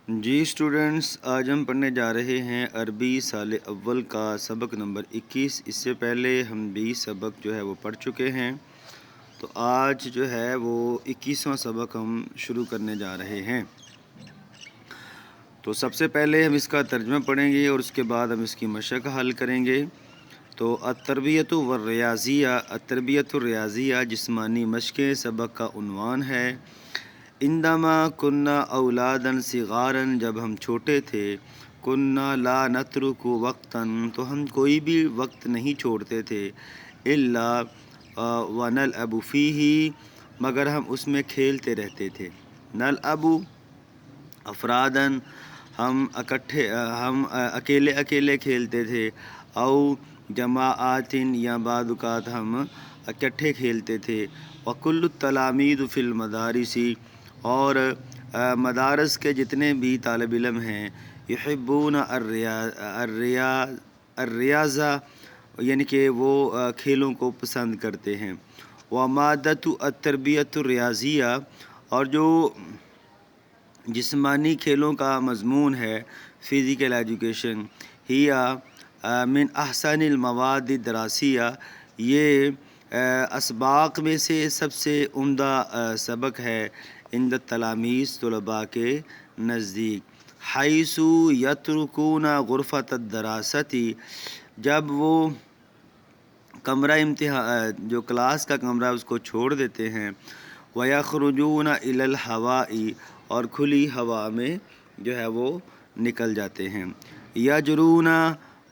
جی students, آج ہم پڑھنے جا رہے ہیں عربی سال اول کا سبق نمبر 21۔ اس سے پہلے ہم 20 سبق جو ہے وہ پڑھ چکے ہیں، تو آج جو ہے وہ 21واں سبق ہم شروع کرنے جا رہے ہیں۔ تو سب سے پہلے ہم اس کا ترجمہ پڑھیں گے اور اس کے بعد ہم اس کی مشق حل کریں گے۔ تو التربیۃ التربیۃ الریاضیہ جسمانی مشقیں سبق کا عنوان ہے۔ عندما کننا اولادن صغارن، جب ہم چھوٹے تھے، کننا لا نترک وقتاً، تو ہم کوئی بھی وقت نہیں چھوڑتے تھے، الا ونلعب فیہ، مگر ہم اس میں کھیلتے رہتے تھے۔ نلعب افرادن، ہم اکیلے اکیلے کھیلتے تھے، او جماعات، یا بعض اوقات ہم اکٹھے کھیلتے تھے۔ وکل التلامید فی المدارس، اور مدارس کے جتنے بھی طالب علم ہیں، یحبون الریاضہ، یعنی کہ وہ کھیلوں کو پسند کرتے ہیں۔ ومادۃ التربیۃ الریاضیہ، اور جو جسمانی کھیلوں کا مضمون ہے، فزیکل ایجوکیشن، ہی من احسن المواد الدراسیہ، یہ اسباق میں سے سب سے عمدہ سبق ہے، عند التلامیذ، طلباء کے نزدیک، حیث یترکون غرفۃ الدراست، جب وہ کمرہ امتحان، جو کلاس کا کمرہ اس کو چھوڑ دیتے ہیں، ویخرجون الی الہواء، اور کھلی ہوا میں جو ہے وہ نکل جاتے ہیں، یجرون،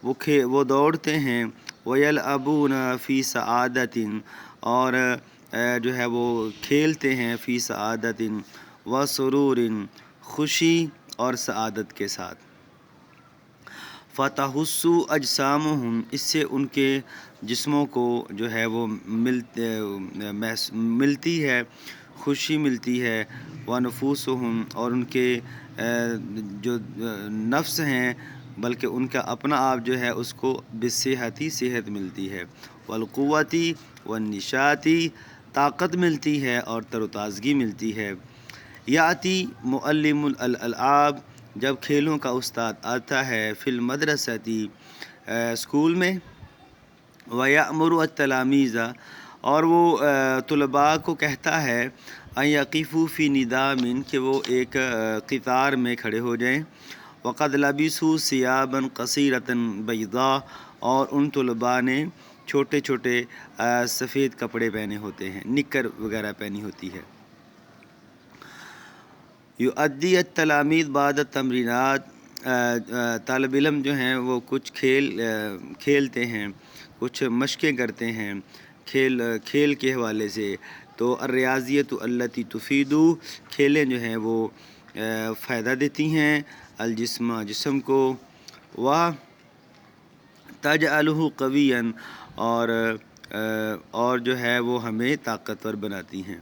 وہ دوڑتے ہیں، ویلعبون فی سعادۃ، اور جو ہے وہ کھیلتے ہیں، فی سعادۃ وسرور، خوشی اور سعادت کے ساتھ۔ فتحس اجسامہم، اس سے ان کے جسموں کو جو ہے وہ ملتی ہے، خوشی ملتی ہے، ونفوسہم، اور ان کے جو نفس ہیں، بلکہ ان کا اپنا آپ جو ہے اس کو بصحتی، صحت ملتی ہے، والقوتی والنشاطی، طاقت ملتی ہے اور تر و تازگی ملتی ہے۔ یاتی معلم الالعاب، جب کھیلوں کا استاد آتا ہے، فی المدرستی، اسکول میں، ویأمر التلامیذ، اور وہ طلباء کو کہتا ہے، ان یقفوا فی ندام، کہ وہ ایک قطار میں کھڑے ہو جائیں، وقد لبثوا ثیابا قصیرۃ بیضاء، اور ان طلباء نے چھوٹے چھوٹے سفید کپڑے پہنے ہوتے ہیں، نکر وغیرہ پہنی ہوتی ہے۔ یؤدی التلامیذ بعد التمرینات، طالب علم جو ہیں وہ کچھ کھیلتے ہیں، کچھ مشقیں کرتے ہیں کھیل کے حوالے سے۔ تو الریاضیۃ التی تفید، کھیلیں جو ہیں وہ فائدہ دیتی ہیں، جسم کو، و تجعلہ قویا، اور جو ہے وہ ہمیں طاقتور بناتی ہیں۔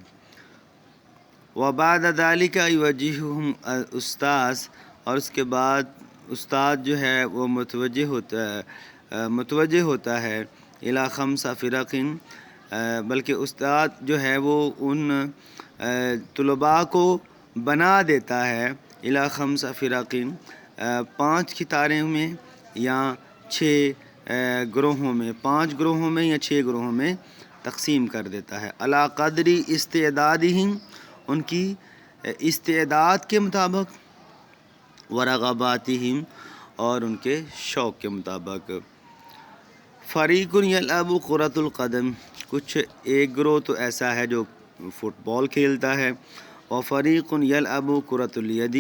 وبعد ذلك یوجہہم الاستاذ، اور اس کے بعد استاد جو ہے وہ متوجہ ہوتا ہے، الی 5 فرق، بلکہ استاد جو ہے وہ ان طلباء کو بنا دیتا ہے، الی 5 فرق، 5 قطاروں میں یا 6 گروہوں میں، 5 گروہوں میں یا 6 گروہوں میں تقسیم کر دیتا ہے، علی قدر استعدادہم، ان کی استعداد کے مطابق، ورغباتہم، اور ان کے شوق کے مطابق۔ فریق یلعب کرۃ القدم، کچھ ایک گروہ تو ایسا ہے جو فٹ بال کھیلتا ہے، وفریق یلعب کرۃ الید،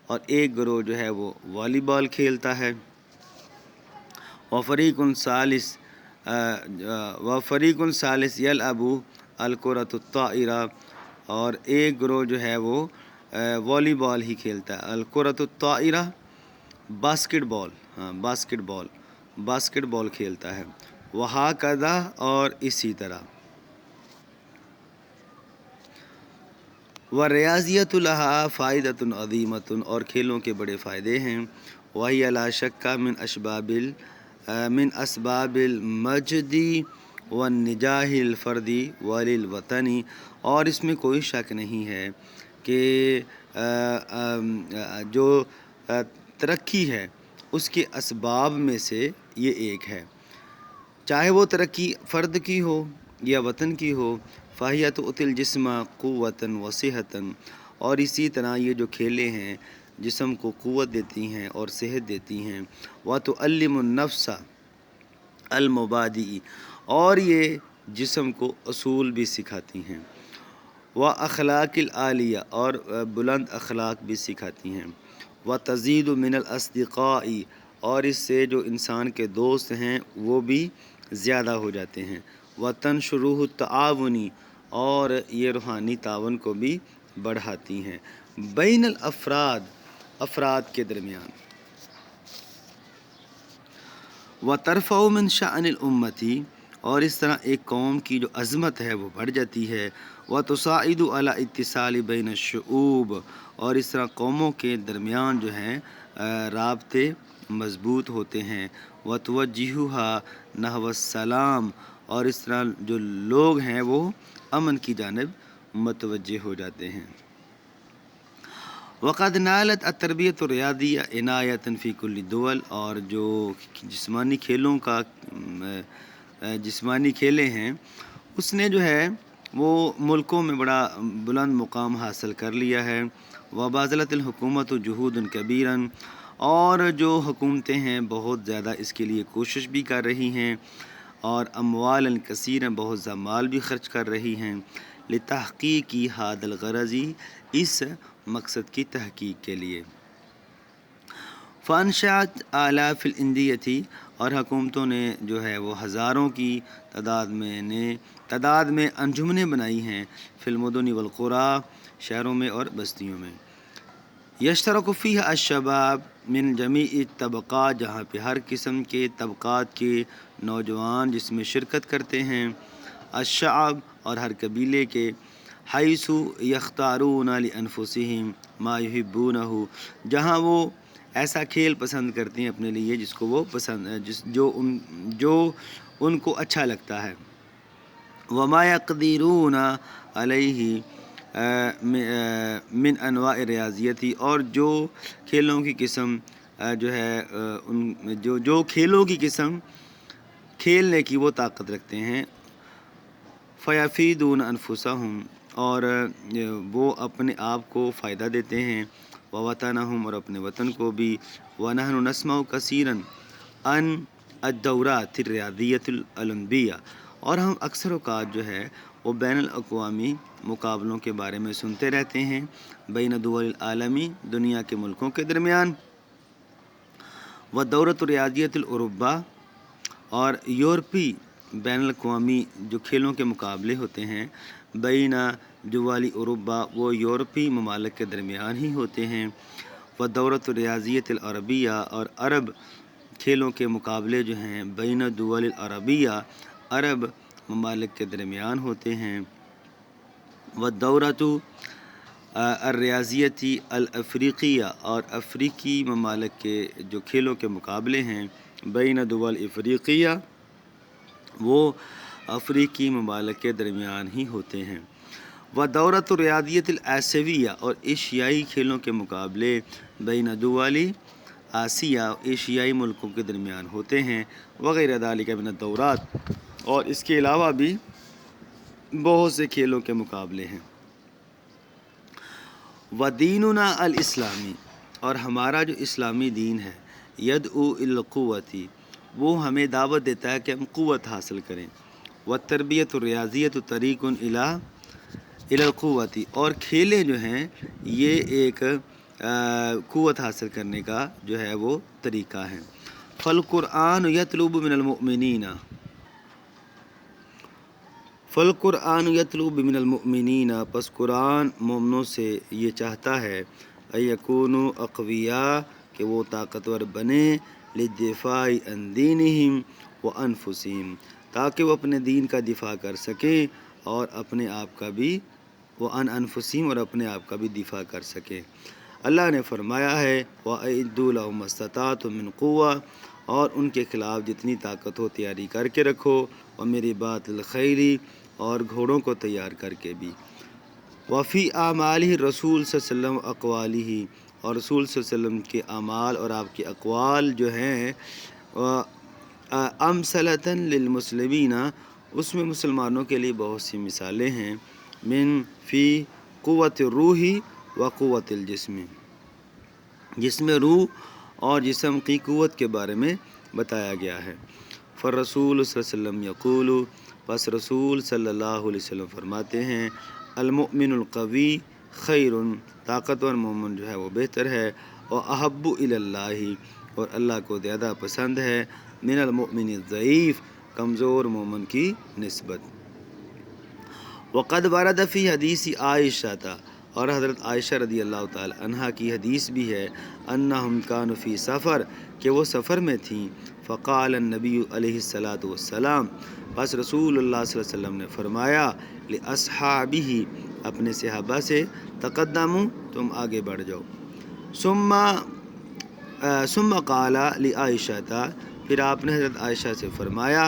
اور ایک گروہ جو ہے وہ والی بال کھیلتا ہے، وفریق ثالث یلعب الکرۃ الطائرہ، اور ایک گروہ جو ہے وہ والی بال ہی کھیلتا ہے، الکرۃ الطائرہ، باسکٹ بال کھیلتا ہے، وہکذا، اور اسی طرح۔ والریاضیۃ لہا فائدۃ عظیمۃ، اور کھیلوں کے بڑے فائدے ہیں، وہی لا شک من اسباب المجد والنجاح الفردی وللوطن، اور اس میں کوئی شک نہیں ہے کہ جو ترقی ہے اس کے اسباب میں سے یہ ایک ہے، چاہے وہ ترقی فرد کی ہو یا وطن کی ہو۔ فاہیت اتل جسم قوتاً و صحتاً، اور اسی طرح یہ جو کھیلیں ہیں جسم کو قوت دیتی ہیں اور صحت دیتی ہیں۔ وتعلم النفس المبادی، اور یہ جسم کو اصول بھی سکھاتی ہیں۔ اخلاق العالیہ، اور بلند اخلاق بھی سکھاتی ہیں۔ تزید من الاصدقاء، اور اس سے جو انسان کے دوست ہیں وہ بھی زیادہ ہو جاتے ہیں۔ تنشروح التعاونی، اور یہ روحانی تعاون کو بھی بڑھاتی ہیں بین الافراد، افراد کے درمیان۔ ترفع من شأن الامتی، اور اس طرح ایک قوم کی جو عظمت ہے وہ بڑھ جاتی ہے۔ تساعد علی اتصال بین الشعوب، اور اس طرح قوموں کے درمیان جو ہیں رابطے مضبوط ہوتے ہیں۔ توجہها نحو السلام، اور اس طرح جو لوگ ہیں وہ امن کی جانب متوجہ ہو جاتے ہیں۔ وقد نالت التربیت الریاضیہ عنایۃ فی کل دول، اور جو جسمانی کھیلوں کا جسمانی کھیلیں ہیں اس نے جو ہے وہ ملکوں میں بڑا بلند مقام حاصل کر لیا ہے۔ وبذلت الحکومت جہود کبیرا، اور جو حکومتیں ہیں بہت زیادہ اس کے لیے کوشش بھی کر رہی ہیں، اور اموال کثیر، بہت زیادہ مال بھی خرچ کر رہی ہیں، لتحقیق ھذا الغرض، اس مقصد کی تحقیق کے لیے۔ فانشات آلاف الاندیہ، اور حکومتوں نے جو ہے وہ ہزاروں کی تعداد میں انجمنیں بنائی ہیں، فی المدن والقری، شہروں میں اور بستیوں میں۔ یشترک فیہا الشباب من جمیع الطبقات، جہاں پہ ہر قسم کے طبقات کے نوجوان جس میں شرکت کرتے ہیں۔ الشعب، اور ہر قبیلے کے۔ حیث یختارون لانفسہم ما یحبونہ، جہاں وہ ایسا کھیل پسند کرتے ہیں اپنے لیے جس کو وہ پسند جو ان کو اچھا لگتا ہے۔ وما یقدرون علیہ من انواع ریاضیتی، اور جو کھیلوں کی قسم جو ہے جو کھیلوں کی قسم کھیلنے کی وہ طاقت رکھتے ہیں۔ فیفیدون انفسہم، اور وہ اپنے آپ کو فائدہ دیتے ہیں۔ ووطنہم، اور اپنے وطن کو بھی۔ ونحن نسمع کثیرا عن الدورات الریاضیۃ الاولمپیہ، اور ہم اکثر اوقات جو ہے وہ بین الاقوامی مقابلوں کے بارے میں سنتے رہتے ہیں، بین دول العالمی، دنیا کے ملکوں کے درمیان۔ ودورۃ ریاضیۃ الاوروبا، اور یورپی بین الاقوامی جو کھیلوں کے مقابلے ہوتے ہیں، بین دول اوروبا، وہ یورپی ممالک کے درمیان ہی ہوتے ہیں۔ ودورۃ ریاضیۃ العربیہ، اور عرب کھیلوں کے مقابلے جو ہیں بین دول العربیہ، عرب ممالک کے درمیان ہوتے ہیں۔ ودورۃ الریاضیۃ الافریقیہ، اور افریقی ممالک کے جو کھیلوں کے مقابلے ہیں بین دول افریقیہ، وہ افریقی ممالک کے درمیان ہی ہوتے ہیں۔ ودورۃ الریاضیۃ الآسیویہ، اور ایشیائی کھیلوں کے مقابلے بین دول آسیہ، ایشیائی ملکوں کے درمیان ہوتے ہیں۔ وغیرہ ذالک من الدورات، اور اس کے علاوہ بھی بہت سے کھیلوں کے مقابلے ہیں۔ ودیننا الاسلامی، اور ہمارا جو اسلامی دین ہے، یدعو الی القوۃ، وہ ہمیں دعوت دیتا ہے کہ ہم قوت حاصل کریں۔ والتربیۃ الریاضیۃ طریق الی القوۃ، اور کھیلیں جو ہیں یہ ایک قوت حاصل کرنے کا جو ہے وہ طریقہ ہے۔ فالقرآن یطلب من المؤمنین، پس قرآن مومنوں سے یہ چاہتا ہے، ان یکونوا اقویاء، کہ وہ طاقتور بنے، للدفاع عن دینہم وانفسہم، تاکہ وہ اپنے دین کا دفاع کر سکیں اور اپنے آپ کا بھی، وعن انفسہم، اور اپنے آپ کا بھی دفاع کر سکیں۔ اللہ نے فرمایا ہے وَأَعِدُّوا لَهُمْ مَا اسْتَطَعْتُم مِّن قُوَّةٍ، اور ان کے خلاف جتنی طاقت ہو تیاری کر کے رکھو، وَمِن رِبَاطِ الْخَیْلِ، اور گھوڑوں کو تیار کر کے بھی۔ وفی اعمالہ رسول صلی اللہ علیہ وسلم اقوالہ، اور رسول صلی اللہ علیہ وسلم کے اعمال اور آپ کے اقوال جو ہیں امثلۃ للمسلمین، اس میں مسلمانوں کے لیے بہت سی مثالیں ہیں، من فی قوت الروح و قوت الجسم، جس میں روح اور جسم کی قوت کے بارے میں بتایا گیا ہے۔ فالرسول صلی اللہ علیہ وسلم یقول، پس رسول صلی اللہ علیہ وسلم فرماتے ہیں، المؤمن القوی خیر، طاقتور مومن جو ہے وہ بہتر ہے، اور احب الی اللہ، اور اللہ کو زیادہ پسند ہے، من المؤمن الضعیف، کمزور مومن کی نسبت۔ وقد ورد فی حدیث عائشہ تھا، اور حضرت عائشہ رضی اللہ تعالی عنہا کی حدیث بھی ہے، انہم کانوا فی سفر، کہ وہ سفر میں تھیں، فقال النبی علیہ الصلاۃ والسلام، پس رسول اللہ صلی اللہ علیہ وسلم نے فرمایا، لاصحابہ، اپنے صحابہ سے، تقدموا، تم آگے بڑھ جاؤ، ثم قال لعائشہ تھا، پھر آپ نے حضرت عائشہ سے فرمایا،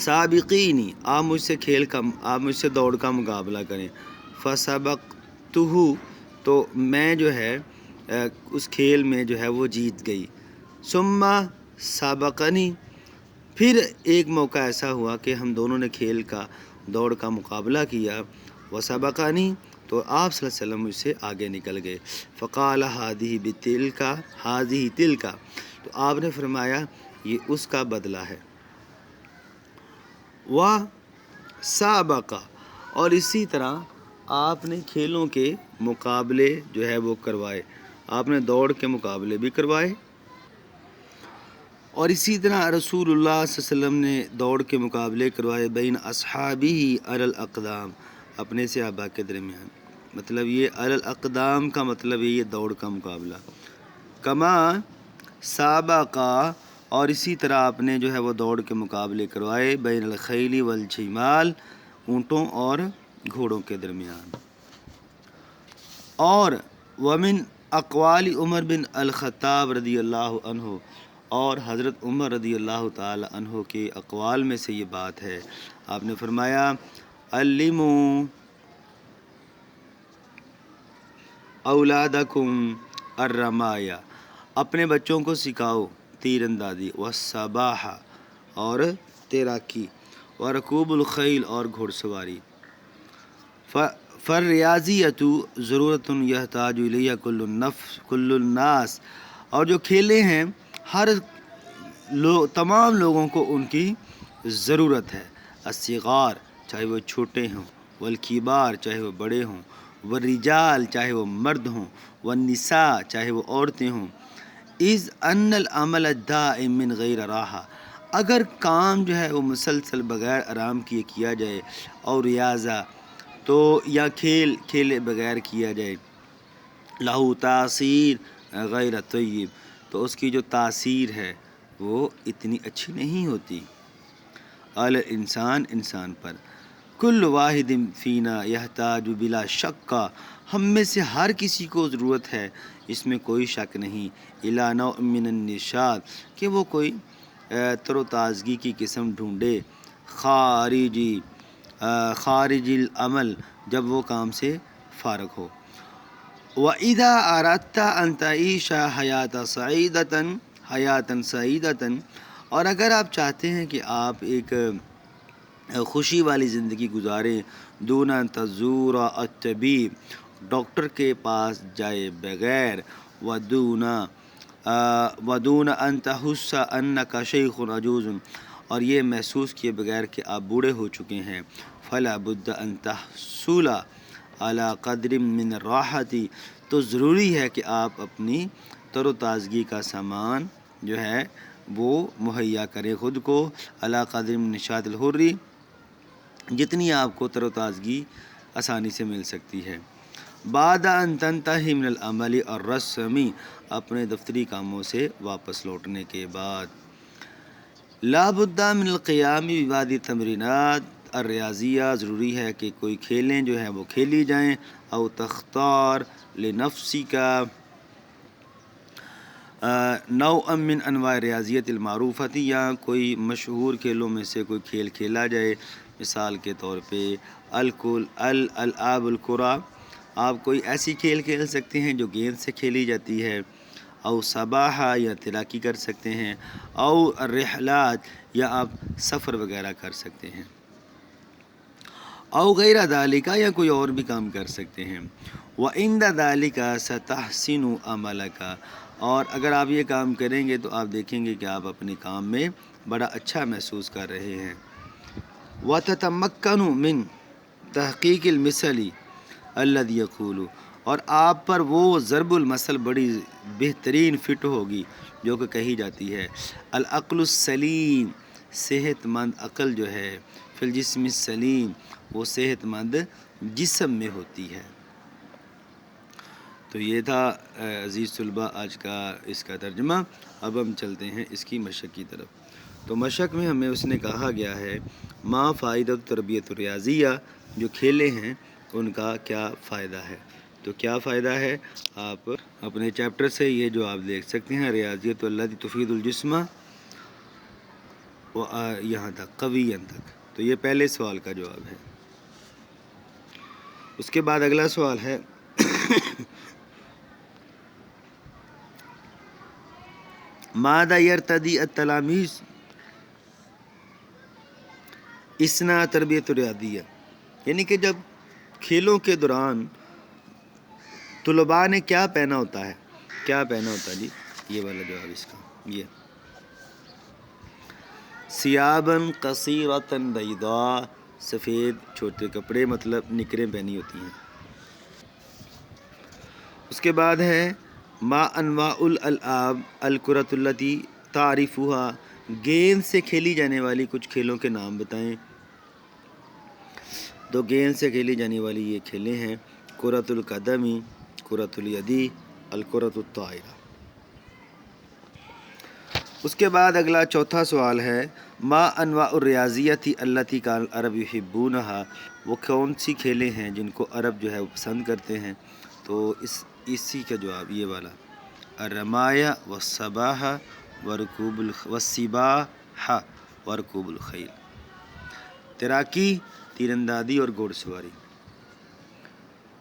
سابقینی، آپ مجھ سے دوڑ کا مقابلہ کریں، فسبقتہ، تو میں جو ہے اس کھیل میں جو ہے وہ جیت گئی، ثم سابقنی، پھر ایک موقع ایسا ہوا کہ ہم دونوں نے کھیل کا دوڑ کا مقابلہ کیا، وسبقنی، تو آپ صلی اللہ علیہ وسلم مجھ سے آگے نکل گئے، فقال ہذہ بتلک، ہذہ تلک، تو آپ نے فرمایا یہ اس کا بدلہ ہے، وسابق، اور اسی طرح آپ نے کھیلوں کے مقابلے جو ہے وہ کروائے، آپ نے دوڑ کے مقابلے بھی کروائے، اور اسی طرح رسول اللہ صلی اللہ علیہ وسلم نے دوڑ کے مقابلے کروائے، بین اصحابہ علی الاقدام، اپنے صحابہ کے درمیان، مطلب یہ علی الاقدام کا مطلب یہ دوڑ کا مقابلہ، کما سابقہ، اور اسی طرح آپ نے جو ہے وہ دوڑ کے مقابلے کروائے، بین الخیل والجمال، اونٹوں اور گھوڑوں کے درمیان، اور ومن اقوال عمر بن الخطاب رضی اللہ عنہ، اور حضرت عمر رضی اللہ تعالی عنہ کے اقوال میں سے یہ بات ہے، آپ نے فرمایا، علموا اولادکم الرمایا، اپنے بچوں کو سکھاؤ تیر اندازی، والسباحہ، اور تیراکی، ورکوب الخیل، اور گھوڑ سواری، فالریاضیۃ ضرورت یحتاج الیہ کل الناس، اور جو کھیلیں ہیں تمام لوگوں کو ان کی ضرورت ہے، الصغار، چاہے وہ چھوٹے ہوں، والکبار، چاہے وہ بڑے ہوں، والرجال، چاہے وہ مرد ہوں، والنساء، چاہے وہ عورتیں ہوں، اذ ان العمل الدائم من غیر راحہ، اگر کام جو ہے وہ مسلسل بغیر آرام کیے کیا جائے، اور ریاضہ، تو یا کھیل کھیلے بغیر کیا جائے، لہو تاثیر غیر طیب، تو اس کی جو تاثیر ہے وہ اتنی اچھی نہیں ہوتی، علی انسان، انسان پر، کل واحد فینا یحتاج بلا شک، ہم میں سے ہر کسی کو ضرورت ہے، اس میں کوئی شک نہیں، الی نوع من النشاط، کہ وہ کوئی تر و تازگی کی قسم ڈھونڈے، خارج العمل، جب وہ کام سے فارغ ہو، وَإِذَا أَرَدْتَ أَن تَعِيشَ حَيَاةً سَعِيدَةً، اور اگر آپ چاہتے ہیں کہ آپ ایک خوشی والی زندگی گزاریں، دون ان تزور الطبیب، ڈاکٹر کے پاس جائے بغیر، ودون ان تحس انک شیخ عجوز، اور یہ محسوس کیے بغیر کہ آپ بوڑھے ہو چکے ہیں، فلا بد ان تحصل علی قدر من الراحت، تو ضروری ہے کہ آپ اپنی تر و تازگی کا سامان جو ہے وہ مہیا کریں خود کو، علی قدر من نشاط الحری، جتنی آپ کو تر و تازگی آسانی سے مل سکتی ہے، بعد ان تنتہی من العمل الرسمی، اپنے دفتری کاموں سے واپس لوٹنے کے بعد، لا بد من القیام ببعض التمرینات الریاضیہ، ضروری ہے کہ کوئی کھیلیں جو ہیں وہ کھیلی جائیں، او تختار لنفسک نوعا من انواع ریاضیت المعروفۃ، یا کوئی مشہور کھیلوں میں سے کوئی کھیل کھیلا جائے، مثال کے طور پہ العاب القرا، آپ کوئی ایسی کھیل کھیل سکتے ہیں جو گیند سے کھیلی جاتی ہے، او سباحہ یا تیراکی کر سکتے ہیں، او الرحلات یا آپ سفر وغیرہ کر سکتے ہیں، او غیر ذالک یا کوئی اور بھی کام کر سکتے ہیں۔ وعند ذالک ستحسن عملک، اور اگر آپ یہ کام کریں گے تو آپ دیکھیں گے کہ آپ اپنے کام میں بڑا اچھا محسوس کر رہے ہیں۔ وتتمکن من تحقیق المثل الذي يقول، اور آپ پر وہ ضرب المثل بڑی بہترین فٹ ہوگی جو کہ کہی جاتی ہے، العقل السلیم، صحت مند عقل جو ہے، فی الجسم السلیم، وہ صحت مند جسم میں ہوتی ہے۔ تو یہ تھا عزیز طلباء آج کا اس کا ترجمہ۔ اب ہم چلتے ہیں اس کی مشق کی طرف۔ تو مشق میں ہمیں اس نے کہا گیا ہے ما فائدہ تربیت ریاضیہ، جو کھیلے ہیں ان کا کیا فائدہ ہے۔ تو کیا فائدہ ہے، آپ اپنے چیپٹر سے یہ جو آپ دیکھ سکتے ہیں، ریاضیت التي تفید الجسم، یہاں تک قویًا تک۔ تو یہ پہلے سوال کا جواب ہے۔ اس کے بعد اگلا سوال ہے ماذا یرتدی التلاميذ اثناء تربیت ریاضیہ، یعنی کہ جب کھیلوں کے دوران طلباء نے کیا پہنا ہوتا ہے، کیا پہنا ہوتا ہے جی، یہ والا جواب اس کا، یہ ثیاباً قصیرۃ بیضاء، سفید چھوٹے کپڑے، مطلب نکریں پہنی ہوتی ہیں۔ اس کے بعد ہے ما انواع الالعاب الکرۃ التی تعرفها، گیند سے کھیلی جانے والی کچھ کھیلوں کے نام بتائیں۔ تو گیند سے کھیلی جانے والی یہ کھیلیں ہیں کرۃ القدم، کرۃ الیدی، الکرۃ الطائرہ۔ اس کے بعد اگلا چوتھا سوال ہے ما انواع الریاضیۃ التی کان العرب یحبونها، وہ کون سی کھیلیں ہیں جن کو عرب جو ہے وہ پسند کرتے ہیں۔ تو اسی کا جواب یہ والا، الرمایہ والسباحہ والسباحہ ورکوب الخیل، تیراکی، تیر اندازی اور گھوڑ سواری۔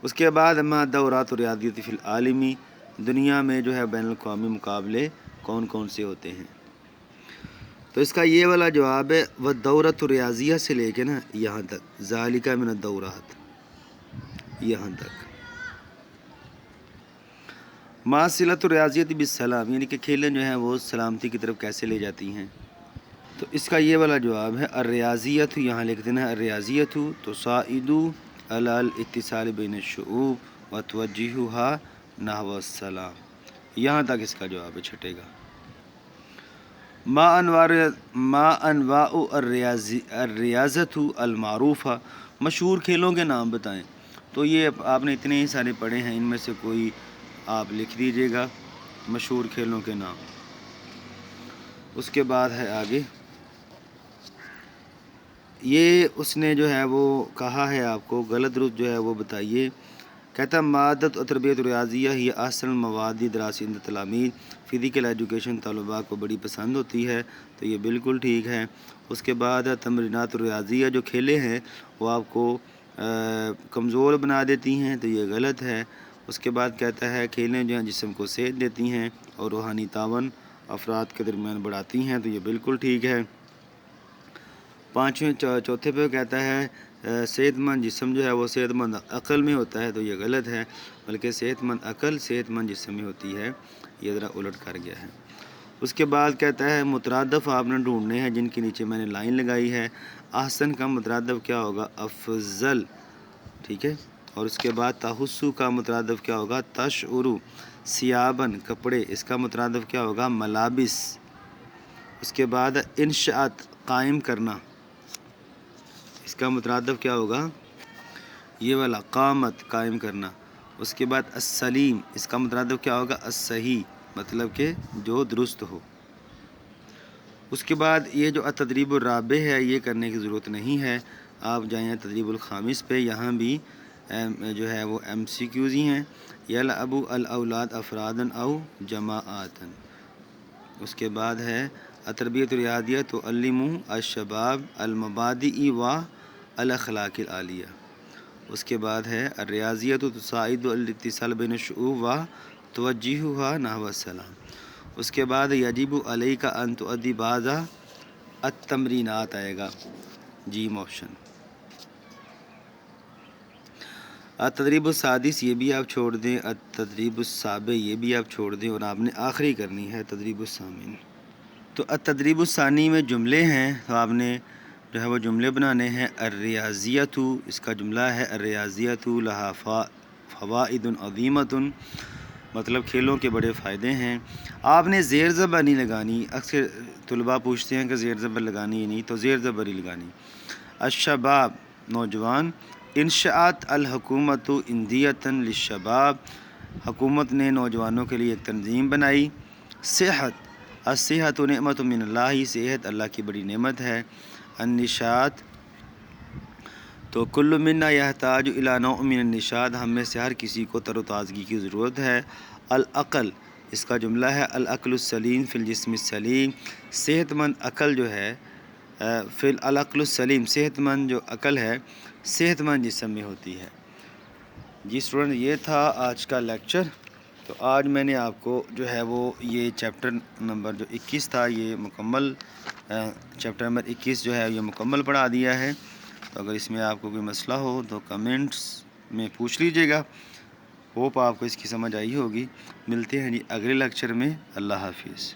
اس کے بعد ما دورات الریاضیۃ فی العالمی، دنیا میں جو ہے بین الاقوامی مقابلے کون کون سے ہوتے ہیں۔ تو اس کا یہ والا جواب ہے والدورۃ الریاضیہ سے لے کے نا یہاں تک، ذالک من الدورات، یہاں تک۔ ما صلۃ الریاضیۃ بالسلام، یعنی کہ کھیلیں جو ہیں وہ سلامتی کی طرف کیسے لے جاتی ہیں۔ تو اس کا یہ والا جواب ہے الریاضیۃ، یہاں لکھ دینا الریاضیۃ تساعد علی الاتصال بین الشعوب وتوجہها نحو السلام، یہاں تک اس کا جواب ہے چھٹے گا۔ ما انواع الریاضۃ المعروفہ، مشہور کھیلوں کے نام بتائیں۔ تو یہ آپ نے اتنے ہی سارے پڑھے ہیں، ان میں سے کوئی آپ لکھ دیجئے گا مشہور کھیلوں کے نام۔ اس کے بعد ہے آگے، یہ اس نے جو ہے وہ کہا ہے آپ کو غلط درست جو ہے وہ بتائیے۔ کہتا مادت و تربیت ریاضیہ ہی احسن المواد دراسی عند التلاميذ، فزیکل ایجوکیشن طلباء کو بڑی پسند ہوتی ہے، تو یہ بالکل ٹھیک ہے۔ اس کے بعد تمرینات ریاضیہ، جو کھیلیں ہیں وہ آپ کو کمزور بنا دیتی ہیں، تو یہ غلط ہے۔ اس کے بعد کہتا ہے کھیلیں جو ہیں جسم کو صحت دیتی ہیں اور روحانی تعاون افراد کے درمیان بڑھاتی ہیں، تو یہ بالکل ٹھیک ہے۔ چوتھے پہ کہتا ہے صحت مند جسم جو ہے وہ صحت مند عقل میں ہوتا ہے، تو یہ غلط ہے، بلکہ صحت مند عقل صحت مند جسم میں ہوتی ہے، یہ ذرا الٹ کر گیا ہے۔ اس کے بعد کہتا ہے مترادف آپ نے ڈھونڈنے ہیں جن کے نیچے میں نے لائن لگائی ہے۔ احسن کا مترادف کیا ہوگا، افضل، ٹھیک ہے۔ اور اس کے بعد تحسو کا مترادف کیا ہوگا، تشعرو، ثیابن کپڑے، اس کا مترادف کیا ہوگا، ملابس۔ اس کے بعد انشاءت قائم کرنا، اس کا مترادف کیا ہوگا، یہ والا قامت قائم کرنا۔ اس کے بعد السلیم، اس کا مترادف کیا ہوگا، الصحیح، مطلب کہ جو درست ہو۔ اس کے بعد یہ جو التدریب الرابع ہے یہ کرنے کی ضرورت نہیں ہے، آپ جائیں تدریب الخامس پہ، یہاں بھی جو ہے وہ ایم سی کیوز ہی ہیں۔ یلعب الاولاد افرادا او جماعتا۔ اس کے بعد ہے التربیۃ الریاضیہ تعلم الشباب المبادئ و الاخلاق العالیہ۔ اس کے بعد ہے الریاضیۃ تساعد الاتصال بین الشعوب و توجیہها نحو السلام. اس کے بعد یجب علیک ان تؤدی بعض التمرینات آئے گا، جیم آپشن. التدریب السادس یہ بھی آپ چھوڑ دیں، التدریب السابع یہ بھی آپ چھوڑ دیں، اور آپ نے آخری کرنی ہے تدریب الثامن. تو التدریب الثانی میں جملے ہیں، تو آپ نے جو ہے وہ جملے بنانے ہیں. الریاضیۃ، اس کا جملہ ہے الریاضیۃ لہا فوائد عظیمۃ، مطلب کھیلوں کے بڑے فائدے ہیں. آپ نے زیر زبر نہیں لگانی، اکثر طلباء پوچھتے ہیں کہ زیر زبر لگانی ہے، نہیں تو زیر زبر ہی لگانی. الشباب نوجوان، انشاءت الحکومت اندیۃ للشباب، حکومت نے نوجوانوں کے لیے ایک تنظیم بنائی. صحت، الصحت نعمت من اللہ، صحت اللہ کی بڑی نعمت ہے. النشاط، تو کل منا یحتاج الی نوع من النشاط، ہم میں سے ہر کسی کو تر و تازگی کی ضرورت ہے. العقل، اس کا جملہ ہے العقل السلیم فی الجسم السلیم، صحت مند عقل جو ہے فی العقل السلیم، صحت مند جو عقل ہے صحت مند جسم میں ہوتی ہے. جی اسٹوڈنٹ، یہ تھا آج کا لیکچر. تو آج میں نے آپ کو جو ہے وہ یہ چیپٹر نمبر جو 21 تھا، یہ مکمل چیپٹر نمبر 21 جو ہے یہ مکمل پڑھا دیا ہے. تو اگر اس میں آپ کو کوئی مسئلہ ہو تو کمنٹس میں پوچھ لیجیے گا. ہوپ آپ کو اس کی سمجھ آئی ہوگی. ملتے ہیں جی اگلے لیکچر میں. اللہ حافظ.